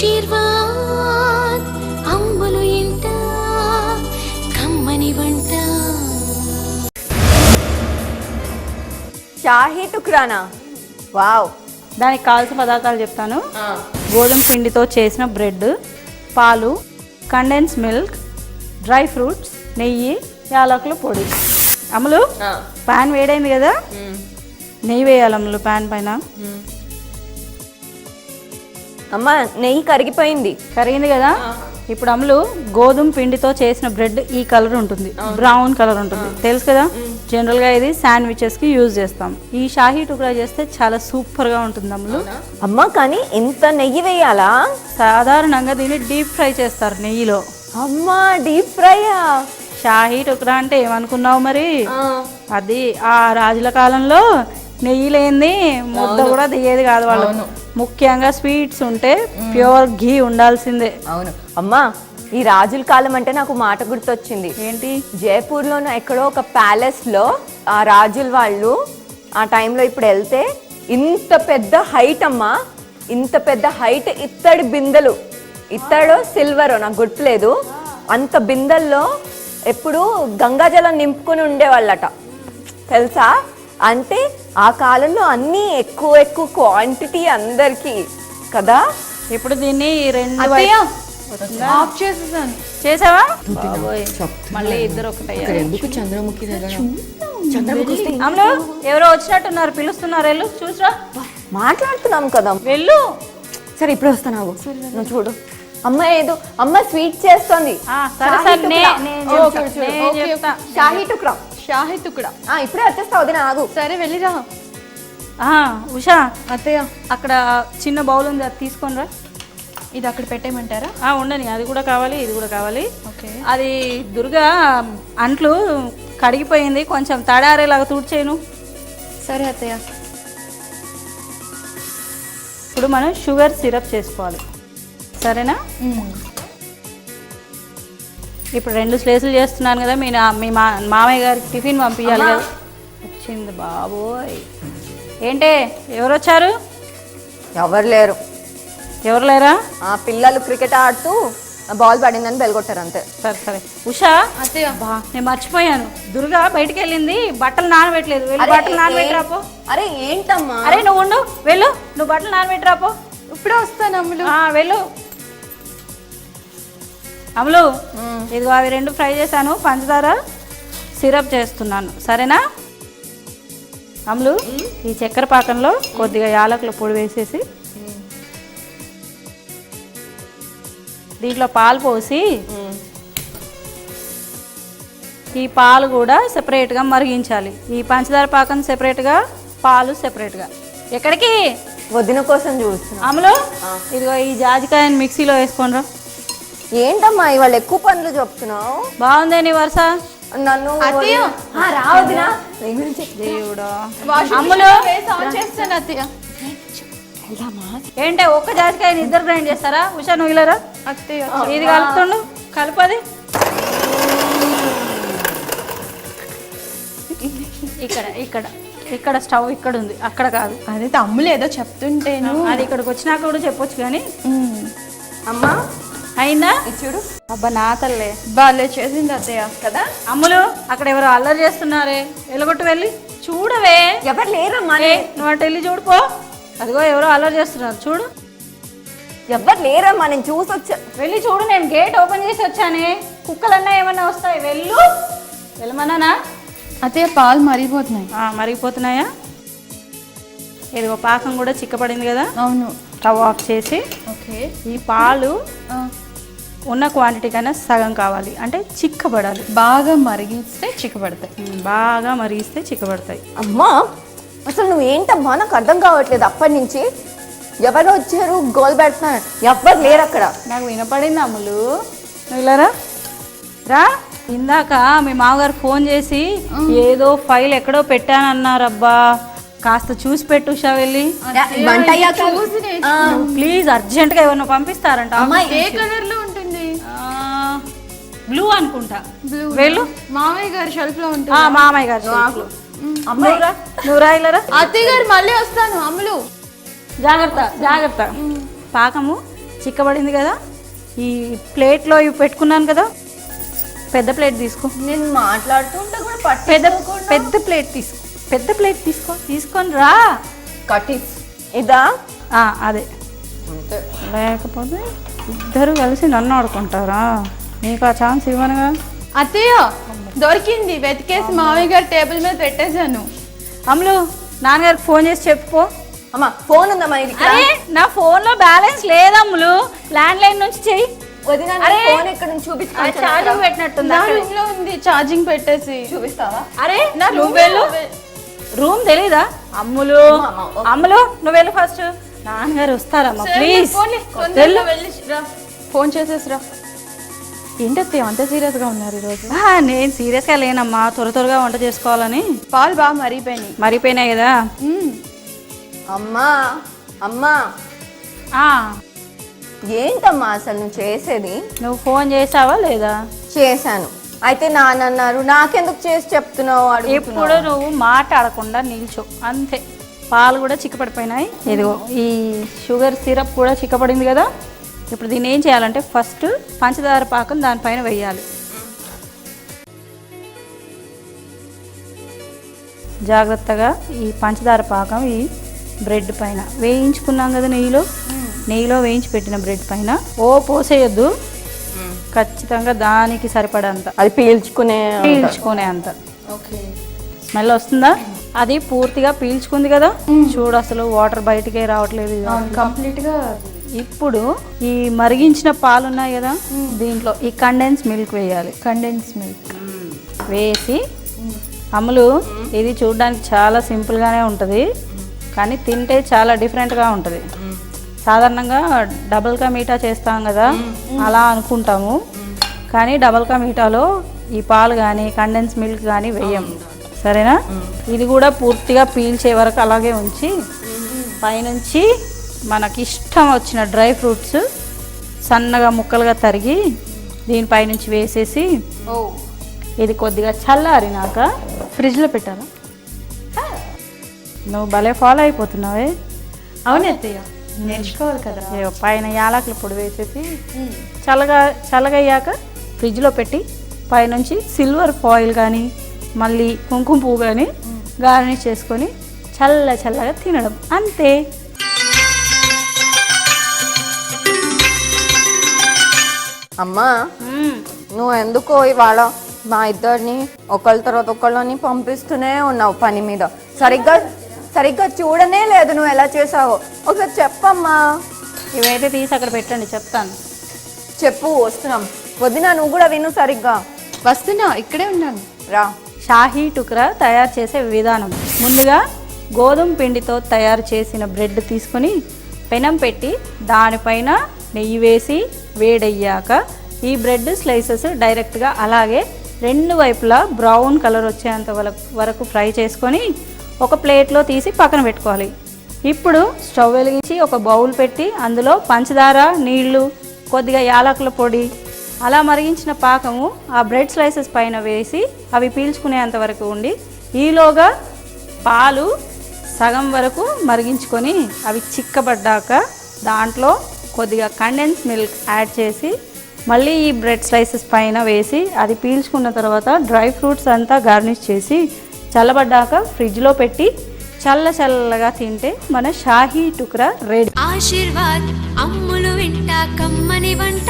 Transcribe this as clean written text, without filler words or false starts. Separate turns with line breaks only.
ఆశీర్వాద్ అమ్ములు ఇంట కమ్మని వంట.
షాహీ టుక్రానా, వావ్.
దానికి కావాల్సిన పదార్థాలు చెప్తాను. గోధుమ పిండితో చేసిన బ్రెడ్, పాలు, కండెన్స్ మిల్క్, డ్రై ఫ్రూట్స్, నెయ్యి, యాలకుల పొడి. అమ్ములు పాన్ వేడైంది కదా, నెయ్యి వేయాలి అమ్ములు పాన్ పైన.
అమ్మ నెయ్యి కరిగిపోయింది.
కరిగింది కదా. ఇప్పుడు అమ్ములు గోధుమ పిండితో చేసిన బ్రెడ్ ఈ కలర్ ఉంటుంది, బ్రౌన్ కలర్ ఉంటుంది, తెలుసు కదా. జనరల్గా ఇది శాండ్విచెస్కి యూజ్ చేస్తాం. ఈ షాహీ టుక్రా చేస్తే చాలా సూపర్గా ఉంటుంది అమ్ములు.
అమ్మ కానీ ఇంత నెయ్యి వేయాలా?
సాధారణంగా దీన్ని డీప్ ఫ్రై చేస్తారు నెయ్యిలో.
అమ్మ డీప్ ఫ్రైయా?
షాహీ టుక్రా అంటే ఏమనుకున్నావు మరి? అది ఆ రాజుల కాలంలో నెయ్యి లేనిది ముద్ద కూడా దిగేది కాదు వాళ్ళు. ముఖ్యంగా స్వీట్స్ ఉంటే ప్యూర్ ఘీ ఉండాల్సిందే.
అవును అమ్మా, ఈ రాజుల కాలం అంటే నాకు మాట గుర్తొచ్చింది.
ఏంటి?
జైపూర్లోనూ ఎక్కడో ఒక ప్యాలెస్లో ఆ రాజుల వాళ్ళు ఆ టైంలో ఇప్పుడు వెళ్తే ఇంత పెద్ద హైట్ అమ్మా, ఇంత పెద్ద హైట్ ఇత్తడి బిందెలు, ఇత్తడో సిల్వరో నాకు గుర్తులేదు, అంత బిందెల్లో ఎప్పుడు గంగాజలం నింపుకొని ఉండేవాళ్ళట, తెలుసా? అంటే ఆ కాలంలో అన్నీ ఎక్కువ క్వాంటిటీ అందరికి కదా.
ఇప్పుడు దీన్ని
ఆఫ్ చేసేసాను.
చేసావా? మళ్ళీ ఇద్దరు ఒకటయ్యారు. అమ్ములు ఎవరో వచ్చినట్టున్నారు, పిలుస్తున్నారు, వెళ్ళు చూసరా.
మాట్లాడుతున్నాం కదా,
వెళ్ళు.
సరే ఇప్పుడు వస్తున్నావు, నువ్వు చూడు. అమ్మ ఏదో అమ్మ స్వీట్ చేస్తుంది. షాహీ టుక్రా,
షాహీ టుక్రా.
ఇప్పుడే వచ్చేస్తా, వదిన ఆగు.
సరే వెళ్ళిరా.
ఉషా
అత్తయ్య
అక్కడ చిన్న బౌల్ ఉంది, అది తీసుకొని రా.
ఇది అక్కడ పెట్టేయమంటారా?
ఉండని, అది కూడా కావాలి, ఇది కూడా కావాలి.
ఓకే.
అది దుర్గా అంట్లు కడిగిపోయింది, కొంచెం తడారేలాగా తూడ్చేయను.
సరే అత్తయ్య.
ఇప్పుడు మనం షుగర్ సిరప్ చేసుకోవాలి, సరేనా? ఇప్పుడు 2 స్లేసులు చేస్తున్నాను కదా, మీ మామయ్య గారికి టిఫిన్ పంపించాలి కదా. వచ్చింది బాబోయ్. ఏంటే ఎవరు వచ్చారు?
ఎవరు లేరు.
ఎవరు లేరా?
పిల్లలు క్రికెట్ ఆడుతూ బాల్ పడిందని బెల్గొట్టారు అంతే.
సరే సరే. ఉషా
అత్తయ్య
నేను మర్చిపోయాను, దుర్గా బయటికి వెళ్ళింది, బట్టలు నానబెట్టలేదు, వెళ్ళి బట్టలు నానబెట్టరాపో.
అరే ఏంటమ్మా?
అరే నువ్వు ఉండు, వెళ్ళు, నువ్వు బట్టలు నానబెట్టరాపో.
ఇప్పుడే వస్తాను అమ్ములు.
వెళ్ళు. అమ్ములు ఇదిగో అవి 2 ఫ్రై చేశాను, పంచదార సిరప్ చేస్తున్నాను, సరేనా? అమ్ములు ఈ చక్కెర పాకంలో కొద్దిగా యాలకుల పొడి వేసేసి దీంట్లో పాలు పోసి ఈ పాలు కూడా సెపరేట్గా మరిగించాలి. ఈ పంచదార పాకం సెపరేట్గా, పాలు సెపరేట్గా. ఎక్కడికి?
వదిన కోసం చూస్తున్నా.
అమ్ములు ఇదిగో ఈ జాజికాయని మిక్సీలో వేసుకోండి రా.
ఏంటమ్మా ఇవాళ ఎక్కువ పనులు చెప్తున్నావు?
బాగుందే నీ వరుస.
నన్ను
రావద్దునా దేవుడా. అమ్ములు
చేస్తాను అత్తయ్య.
ఏంటే ఒక్క జాజికాయని 2 గ్రైండ్ చేస్తారా? ఉషా నువ్వు ఇలారా.
అత్తయ్య
ఇది కలుపుతుండు, కలపది. ఇక్కడ ఇక్కడ ఇక్కడ స్టవ్ ఇక్కడ ఉంది, అక్కడ కాదు.
అదే తమ్ములు ఏదో చెప్తుంటేను,
అది ఇక్కడికి వచ్చినాక కూడా చెప్పొచ్చు కానీ.
అమ్మా
అయిందా?
చూడు.
అబ్బా నా తల్లే,
బాగా చేసింది అత్తయ్య
కదా.
అమ్ములు అక్కడ ఎవరో అల్లరి చేస్తున్నారే, వెళ్ళగొట్టు, వెళ్ళి చూడవే.
ఎవరు లేరమ్మా,
నువ్వు అటు వెళ్ళి చూడుపో. అదిగో ఎవరో అల్లరి చేస్తున్నారు, చూడు.
ఎవరు లేరమ్మా, నేను చూసొచ్చా.
వెళ్ళి చూడు, నేను గేట్ ఓపెన్ చేసి వచ్చానే. కుక్కలన్నా ఏమన్నా వస్తాయి, వెళ్ళు. వెళ్ళమన్నానా?
అత్తయ్య పాలు మరిగిపోతున్నాయి.
మరిగిపోతున్నాయా? ఇదిగో పాకం కూడా చిక్కపడింది కదా.
అవును.
స్టవ్ ఆఫ్ చేసి
ఓకే.
ఈ పాలు ఉన్న క్వాంటిటీ కన్నా సగం కావాలి, అంటే చిక్కబడాలి.
బాగా మరిగిస్తే చిక్కబడతాయి.
బాగా మరిగిస్తే చిక్కబడతాయి.
అమ్మా అసలు నువ్వు ఏంటమ్మా, నాకు అర్థం కావట్లేదు. అప్పటి నుంచి ఎవరు వచ్చారు, గోల్ పెడుతున్నారు, ఎవ్వరు లేరు అక్కడ.
నాకు వినపడింది అమ్ములు, నువ్వు ఇలారా రా. ఇందాక మీ మామగారు ఫోన్ చేసి ఏదో ఫైల్ ఎక్కడో పెట్టానన్నారబ్బా, కాస్త చూసి పెట్టు ఉషా. వెళ్ళి ప్లీజ్ అర్జెంట్గా ఎవరినో పంపిస్తారంట.
ఏ కలర్ లో ఉంటుంది?
బ్లూ అనుకుంటా. వెళ్ళు.
మామయ్య గారి షెల్ఫ్ లో ఉంటుంది.
మామయ్య గారు. నువ్వు రా ఇలా రా.
అత్తయ్య గారు మళ్ళీ వస్తాను. అమ్ములు
జాగ్రత్త జాగ్రత్త. పాకము చిక్కబడింది కదా, ఈ ప్లేట్లో ఇవి పెట్టుకున్నాను కదా, పెద్ద ప్లేట్ తీసుకో.
నేను మాట్లాడుతుంటే కూడా
పెద్ద పెద్ద ప్లేట్ తీసుకో, పెద్ద ప్లేట్ తీసుకొని రా.
కటిస్ ఇదా?
అదే. లేకపోతే ఇద్దరు కలిసి నన్ను ఆడుకుంటారా? నీకు ఆ ఛాన్స్ ఇవ్వనుగా.
అత్తయ్య దొరికింది, వెతికేసి మామయ్య గారి టేబుల్ మీద పెట్టేశాను.
అమ్ములు, నాన్నగారికి ఫోన్ చేసి చెప్పుకో.
అమ్మా ఫోన్ ఉందమ్మా ఇది.
అరే నా ఫోన్లో బ్యాలెన్స్ లేదమ్ములు, ల్యాండ్ లైన్ నుంచి చెయ్యి.
వదిన ఫోన్ ఎక్కడ నుంచి చూపించుకోవాలి?
ఛార్జింగ్ పెట్టినట్టుందా?
రూమ్ లో ఉంది, ఛార్జింగ్ పెట్టేసి.
చూపిస్తావా?
అరే నా నువ్వెళ్ళు. రూమ్ తెలీదా? అమ్ములు నువ్వు వెళ్ళు ఫస్ట్. నాన్నగారు వస్తారమ్మా ప్లీజ్.
ఫోన్ చేసేసి రా. ఏంటత్తయ్య అంత సీరియస్ గా ఉన్నారు ఈరోజు?
నేను సీరియస్గా లేనమ్మా, త్వరగా వంట చేసుకోవాలని.
పాలు బాగా
మరిపోయినాయి కదా.
అమ్మా అమ్మా ఏంటమ్మా అసలు నువ్వు చేసేది?
నువ్వు ఫోన్ చేసావా లేదా?
చేశాను. అయితే నాన్నన్నారు, నాకెందుకు చేసి చెప్తున్నావు?
ఎప్పుడు నువ్వు మాట్లాడకుండా నిల్చో అంతే. పాలు కూడా చిక్కపడిపోయినాయి. ఇదిగో ఈ షుగర్ సిరప్ కూడా చిక్కపడింది కదా. ఇప్పుడు దీన్ని ఏం చేయాలంటే ఫస్ట్ పంచదార పాకం దానిపైన వేయాలి. జాగ్రత్తగా ఈ పంచదార పాకం ఈ బ్రెడ్ పైన వేయించుకున్నాం కదా, నెయ్యిలో వేయించి పెట్టిన బ్రెడ్ పైన పోసేయొద్దు, ఖచ్చితంగా దానికి సరిపడంత,
అది పీల్చుకునే
అంత. స్మెల్ వస్తుందా? అది పూర్తిగా పీల్చుకుంది కదా. చూడు అసలు వాటర్ బయటికే రావట్లేదు
కంప్లీట్ గా.
ఇప్పుడు ఈ మరిగించిన పాలు ఉన్నాయి కదా, దీంట్లో ఈ కండెన్స్ మిల్క్ వేయాలి.
కండెన్స్ మిల్క్
వేసి, అమ్ములు ఇది చూడడానికి చాలా సింపుల్గానే ఉంటుంది, కానీ తింటే చాలా డిఫరెంట్గా ఉంటుంది. సాధారణంగా డబుల్ కా మీఠా చేస్తాం కదా, అలా అనుకుంటాము, కానీ డబుల్ కా మీఠాలో ఈ పాలు కానీ కండెన్స్ మిల్క్ కానీ వేయం. సరేనా? ఇది కూడా పూర్తిగా పీల్చే వరకు అలాగే ఉంచి పైనుంచి మనకి ఇష్టం వచ్చిన డ్రై ఫ్రూట్స్ సన్నగా ముక్కలుగా తరిగి దీనిపైనుంచి వేసేసి, ఇది కొద్దిగా చల్లారినాక
ఫ్రిడ్జ్లో పెట్టాలా?
నువ్వు భలే ఫాలో అయిపోతున్నావే.
అవును అత్తయ్య, నేర్చుకోవాలి కదా.
పైన యాలకుల పొడి వేసేసి చల్లగయ్యాక ఫ్రిడ్జ్లో పెట్టి పైనుంచి సిల్వర్ ఫాయిల్ కానీ మళ్ళీ కుంకుమ పువ్వు కానీ గార్నిష్ చేసుకొని చల్లగా తినడం అంతే.
అమ్మా నువ్వు ఎందుకో ఇవాళ మా ఇద్దరిని ఒకళ్ళ తర్వాత ఒకళ్ళని పంపిస్తూనే ఉన్నావు పని మీద. సరిగ్గా చూడనే లేదు నువ్వు ఎలా చేసావో. ఒకసారి చెప్పమ్మా.
ఇవైతే తీసి అక్కడ పెట్టండి, చెప్తాను.
చెప్పు, వస్తున్నాం. వదినా నువ్వు కూడా విను సరిగ్గా.
వస్తున్నా, ఇక్కడే ఉన్నాను
రా.
షాహీ టుక్రా తయారు చేసే విధానం. ముందుగా గోధుమ పిండితో తయారు చేసిన బ్రెడ్ తీసుకొని పెనం పెట్టి దానిపైన నెయ్యి వేసి వేడయ్యాక ఈ బ్రెడ్ స్లైసెస్ డైరెక్ట్గా అలాగే రెండు వైపులా బ్రౌన్ కలర్ వచ్చేంత వరకు ఫ్రై చేసుకొని ఒక ప్లేట్లో తీసి పక్కన పెట్టుకోవాలి. ఇప్పుడు స్టవ్ వెలిగించి ఒక బౌల్ పెట్టి అందులో పంచదార, నీళ్లు, కొద్దిగా యాలకుల పొడి, అలా మరిగించిన పాకము ఆ బ్రెడ్ స్లైసెస్ పైన వేసి అవి పీల్చుకునేంత వరకు ఉండి, ఈలోగా పాలు సగం వరకు మరిగించుకొని అవి చిక్కబడ్డాక దాంట్లో కొద్దిగా కండెన్స్ మిల్క్ యాడ్ చేసి మళ్ళీ ఈ బ్రెడ్ స్లైసెస్ పైన వేసి అది పీల్చుకున్న తర్వాత డ్రై ఫ్రూట్స్ అంతా గార్నిష్ చేసి చల్లబడ్డాక ఫ్రిడ్జ్లో పెట్టి చల్లగా తింటే మన షాహీ టుక్రా రెడీ.
ఆశీర్వాద్ అమ్ములు వింట కమ్మని వంట.